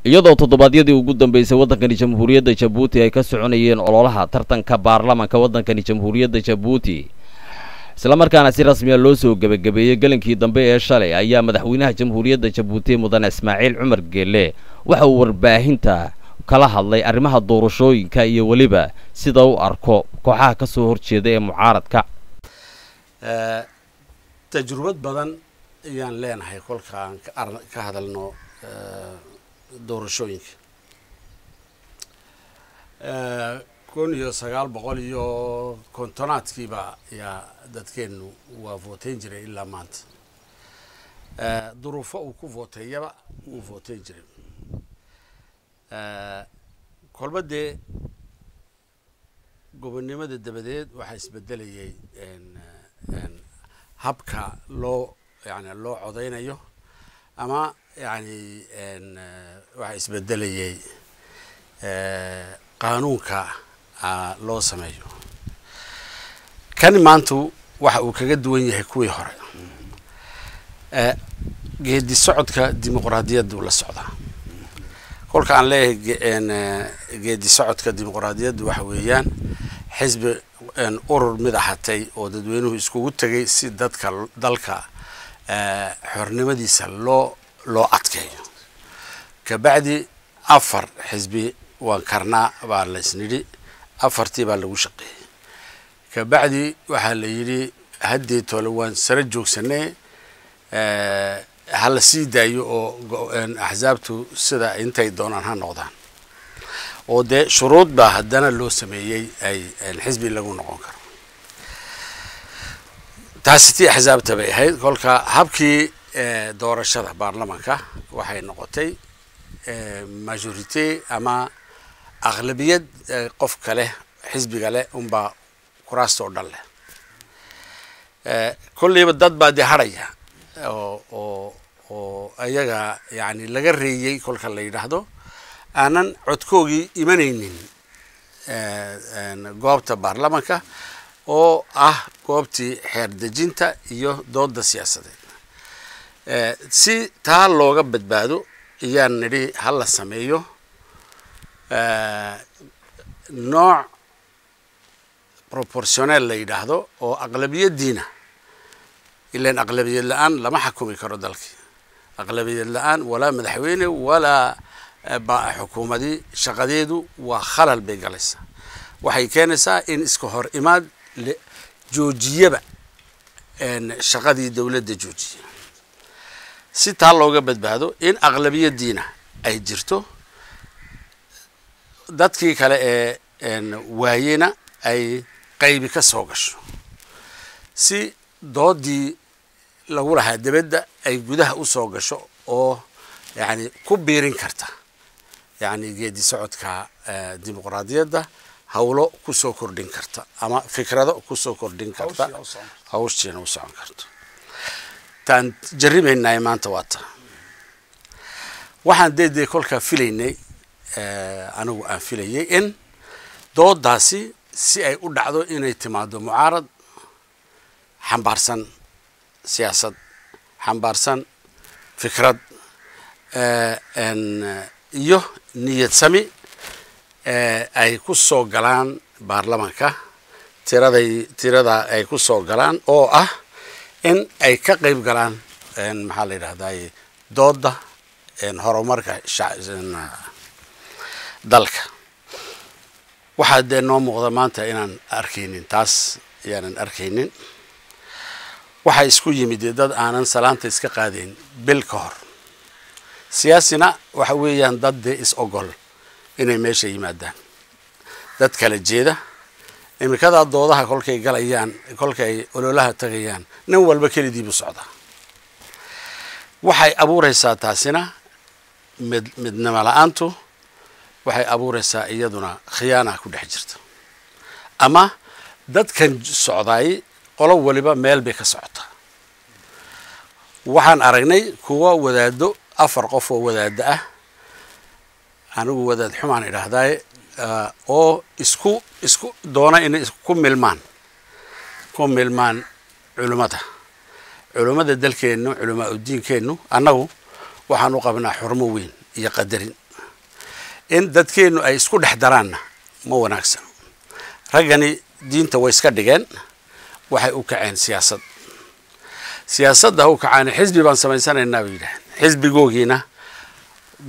iyadoo toddobaadyadii ugu dambeysay waddankani jamhuuriyadda Jabuuti ay ka soconayeen ololaha tartanka baarlamaanka waddankani jamhuuriyadda Jabuuti isla markaana si rasmi ah loo soo gabagabeeyay galinkii dambe ee shalay ayaa madaxweynaha jamhuuriyadda Jabuuti Mudane Ismaaciil Cumar Geelle waxa uu warbaahinta kala hadlay arrimaha doorashooyinka iyo waliba sida uu arko kooxaha ka soo horjeeda ee mucaaradka tajrubad badan ayaan leenahay kolkaan ka hadalno doorashooyinka 1950kiiba yaa dadkeenu waa voteyn jiray ilaa maanta duruufo uu ku voteeyaba uu voteyn jiray kolbadee gobonnimada dabadeed waxaa isbedelayay habka loo codeynayo ama yani waxaa isbedelayay qaanuunka loo sameeyo kan maantu waxa uu kaga duwan yahay kuwii hore geedi socodka dimuqraadiyaddu la socdaa kolka aan leeyahay geedi socodka dimuqraadiyaddu waxa weeyaan xisbi urur mid ahatay oo dadweynuhu iskugu tagay si dalka xornimadiisa loo adkeeyo kabacdi afar xisbi waan karnaa baa la isnidhi afartii baa lagu shaqeeyay kabacdi waxaa la yidhi haddii tole waan sara joogsanay hala sii daayo oo axsaabtu sida intay doonaan ha noqdaan oo dee shuruud baa haddana loo sameeyey ay xisbi lagu noqon karo taasi tii axsaabta bay ahayd kolka habkii doorashada baarlamaanka waxay noqotay majorité ama aqlabiyad qof kale xisbiga leh unbaa kuraasta oo dhan leh kulliiba dad baa dee haraya oo ayaga yani laga reeyey kolka la yidhaahdo aanan codkoogii imanaynin goobta baarlamaanka oo ah goobtii xeer dejinta iyo dooda siyaasadeed si taa looga badbaado ayaan nidhi hala sameeyo nooc proportioneel la yidhaahdo oo aqlabiyadiina ilaan aqlabiyad la-aan lama xakumi karo dalkii aqlabiyad la-aan walaa madaxweyne walaa xukuumadii shaqadeedu waa khalal bay galaysaa waxay keenaysaa in iska hor imaad joojiyaba shaqadii dowladda joojiya si taa looga badbaado in aqlabiyadiina ay jirto dadkii kale ee waayena ay qaybi ka soo gasho si doodii lagu lahaa dibadda ay gudaha u soo gasho oo yani ku biirin karta yani geedi socodka dimuqraadiyadda hawlo ku soo kordhin karta ama fikrado ku soo kordhin karta hawshiina u socon karto taan jarribaynay maanta waata waxaan deedee kolka filaynay anigu aan filayay in doodaasi si ay u dhacdo inay timaado mucaarad xambaarsan siyaasad xambaarsan fikrad iyo niyad sami ay ku soo galaan baarlamaanka tirada ay ku soo galaan oo ah in ay ka qayb galaan maxaa la yidhahdaa dooda horumarka dalka waxaa dee noo muuqda maanta inaan arkaynin taas ayaanan arkaynin waxaa isku yimid dad aanan salaanta iska qaadayn bil ka hor siyaasina waxa weeyaan dad dee is ogol inay meesha yimaadaan dad kala jeeda imikadaa doodaha kolkay galayaan kolkay ololaha tagayaan nin walba kelidiibu socdaa waxay abuuraysaa taasina midnimo la-aantu waxay abuuraysaa iyaduna khiyaana ku dhex jirta ama dadkan socdaay qolo waliba meel bay ka socotaa waxaan aragnay kuwa wadaado afar qof oo wadaada ah anigu wadaad xumaan idhaahdaay oo isku doona inay ku milmaan culimada dalkeennu culamaa udiinkeennu annagu waxaan u qabnaa xurmo weyn iyo qadarin إن دتكينو أي سكود حدرانا مو ناقص رجعني دين تويسك دجان وحي أوكعين سياسة ده أوكعين حزب بان سمين سنة النبي ده حزب جوجينا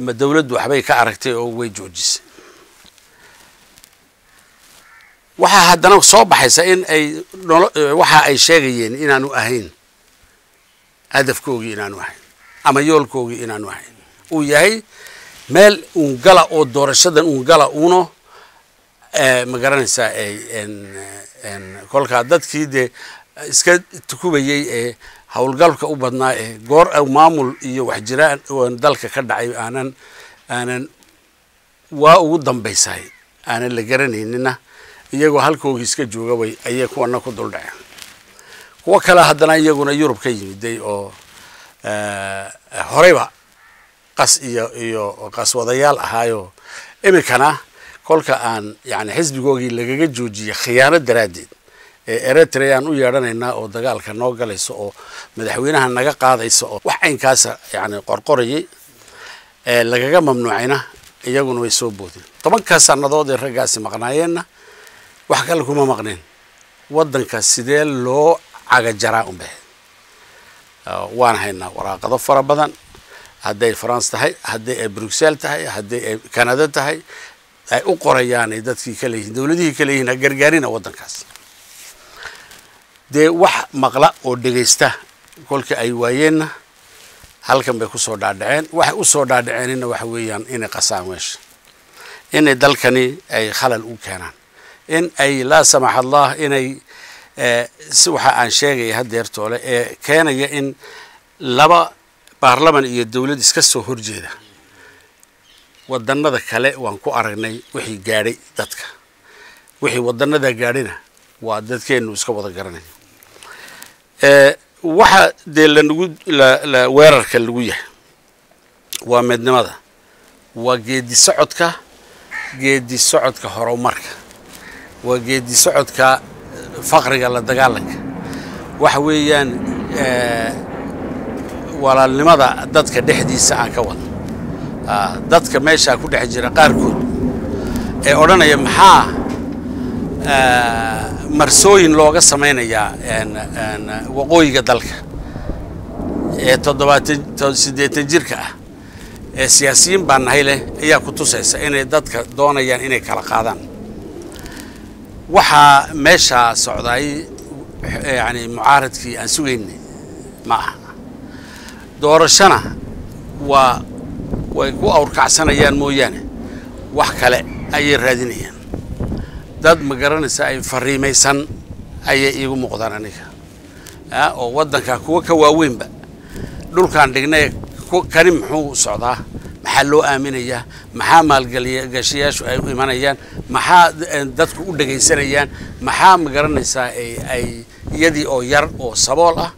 الدولة وحبي كأركتي أو ويجوجس waxa hadana soo baxaysa in ay waxa ay sheegayeen inaanu ahayn hadafkoogi inaanu ahayn ama yoolkoogi inaanu ahayn uu yahay meel uu gala oo doorashadan uu gala uno ma garanaysa en kolka dadkii de iska tukubayay hawlgalka u badnaa goor maamul iyo wax jiraan oo dalka ka dhacay aanan waa ugu dambeysay aanan la garaneynina iyagoo halkoogi iska jooga way ayay kuwana ku dul dhaceen kuwa kale hadana iyaguna Yurub ka yimiday oo horeyba qas iyo qas wadayaal ahaayo imikana kolka aan yani xisbigoogii lagaga joojiyay khiyaano daraadeed Eritrea u yeeranayna oo dagaalka noo galayso oo madaxweynaha naga qaadayso oo wax aynkaas yani qorqorayay lagaga mamnuucayna iyaguna way soo boodeen 10 sanadood ee ragaasi maqnaayeenna wax kale kuma maqneen wadanka sidee loo caga jaraa u baahay waan haynaa waraaqado fara badan haday France tahay haday Brussels tahay haday Canada tahay ay u qorayaan dadkii kale yihiin dawladihii kale yihiin gargaarina wadankaas de wax maqla oo dhageysta kolka ay waayeen halkan bay ku soo dhaadhaceen wax u soo dhaadhaceenina waxa weeyaan in qasaan weesh in dalkani ay khalal u keenaan in ay la samax Allah inay waxa aan sheegay hadeertoole keenaya in laba baarlamaan iyo dawlad iska soo horjeeda wadanada kale waan ku aragnay wixii gaaray dadka wixii wadanada gaarina waa dadkeenu iska wada garanay waxa de la weerarka lagu yahay waa midnimada waa geedi socodka horumarka waa geedi socodka faqriga la dagaalanka waxa weeyaan walaalnimada dadka dhexdiisa aan ka wada dadka meesha ku dhex jira qaarkood ee oranaya maxaa marsooyin looga sameeynaya waqooyiga dalka ee 78 jirka ah ee siyaasiyiin baan nahay leh ayaa ku tusaysa inay dadka doonayaan inay kala qaadaan waxa meesha socday yani mucaaradkii aan sugeynay ma aha doorashana way ku awrkacsanayaan mooyaane wax kale ay raadinayaan dad ma garanaysa ay fariimaysan ay iigu muuqdaan aniga oo wadanka kuwa ka waaweynba dhulkaan dhignay kani muxuu socdaa maxaa loo aaminayaa maxaa maalgaliya gashiyaashu ay u imanayaan maxaa dadku u dhageysanayaan maxaa ma garanaysa ay iyadii oo yar oo sabool ah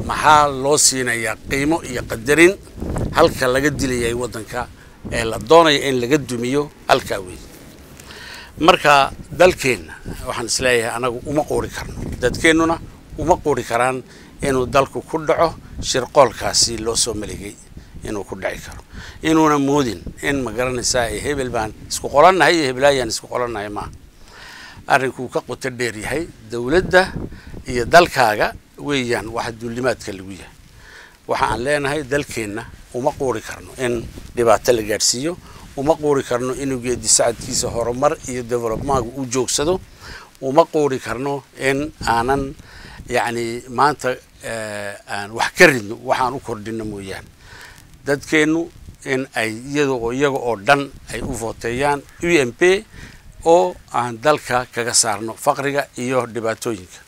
maxaa loo siinayaa qiimo iyo qadarin halka laga dilayay wadanka ee la doonayo in laga dumiyo halka weey marka dalkeena waxaan isleeyahay anagu uma qoori karno dadkeenuna uma qoori karaan inuu dalku ku dhaco shirqoolkaasi loo soo maligay inuu ku dhaci karo inuuna moodin in ma garanaysa hebel baan isku qoranahay heblaayaan isku qoranahay ma arinku ka qoto dheer yahay dawladda iyo dalkaaga weeyaan waxa duulimaadka lagu yahay waxa aan leenahay dalkeena uma qoori karno in dhibaato la gaarsiiyo uma qoori karno inuu geedi sacadkiisa horumar iyo development uu joogsado uma qoori karno in aanan yani maanta aan wax ka ridno waxaan u kordhino mooyaan dadkeenu in ay iyaga oo dhan ay u voteeyaan UMP oo aan dalka kaga saarno faqriga iyo dhibaatooyinka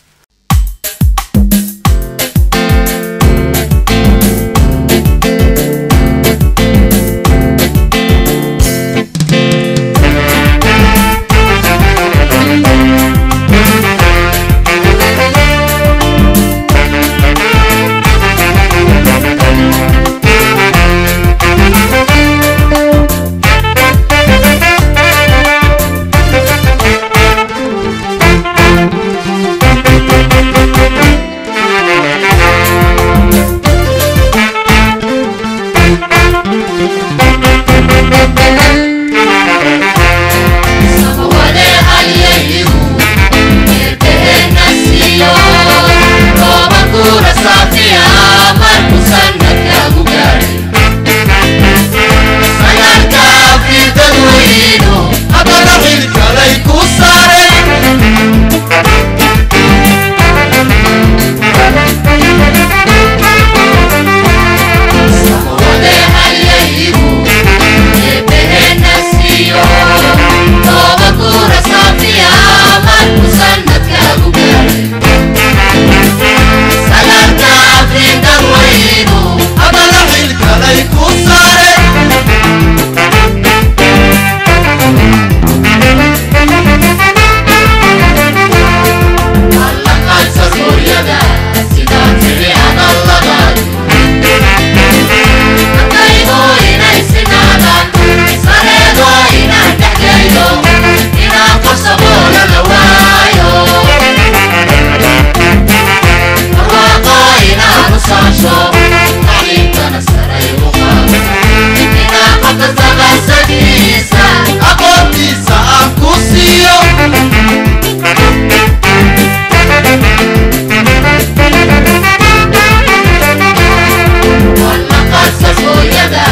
hooyada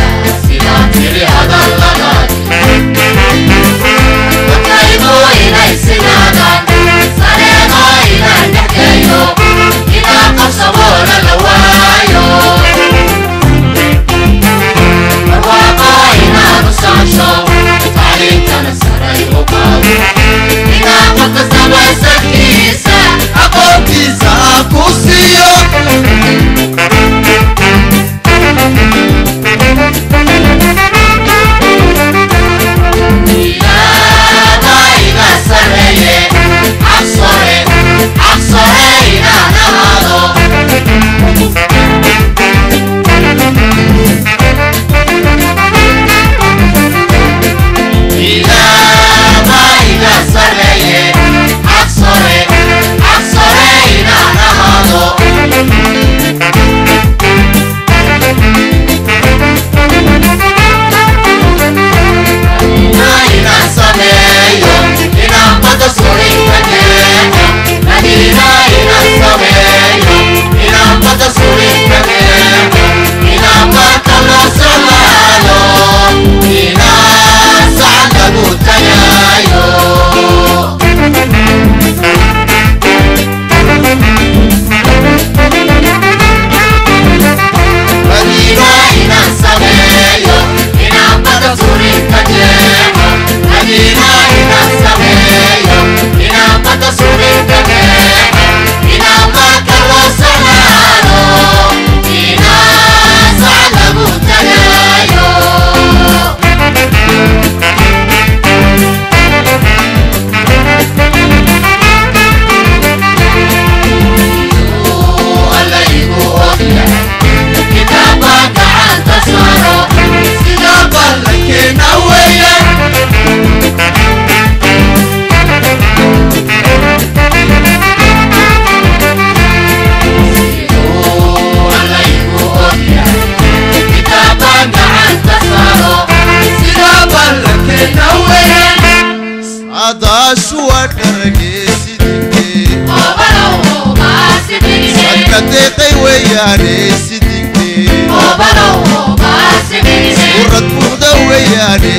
sidaa tiri hadalladaan dadkaygu inay sidaadaan sareedo inaan dhexgeeyo inaa qabsaboona la waayo barwaaqo inaanu socosho tacliintana saray u qaado inaa qofka samaysankiisa aqoontiisa ku siiyo Urad buuxda weeyaane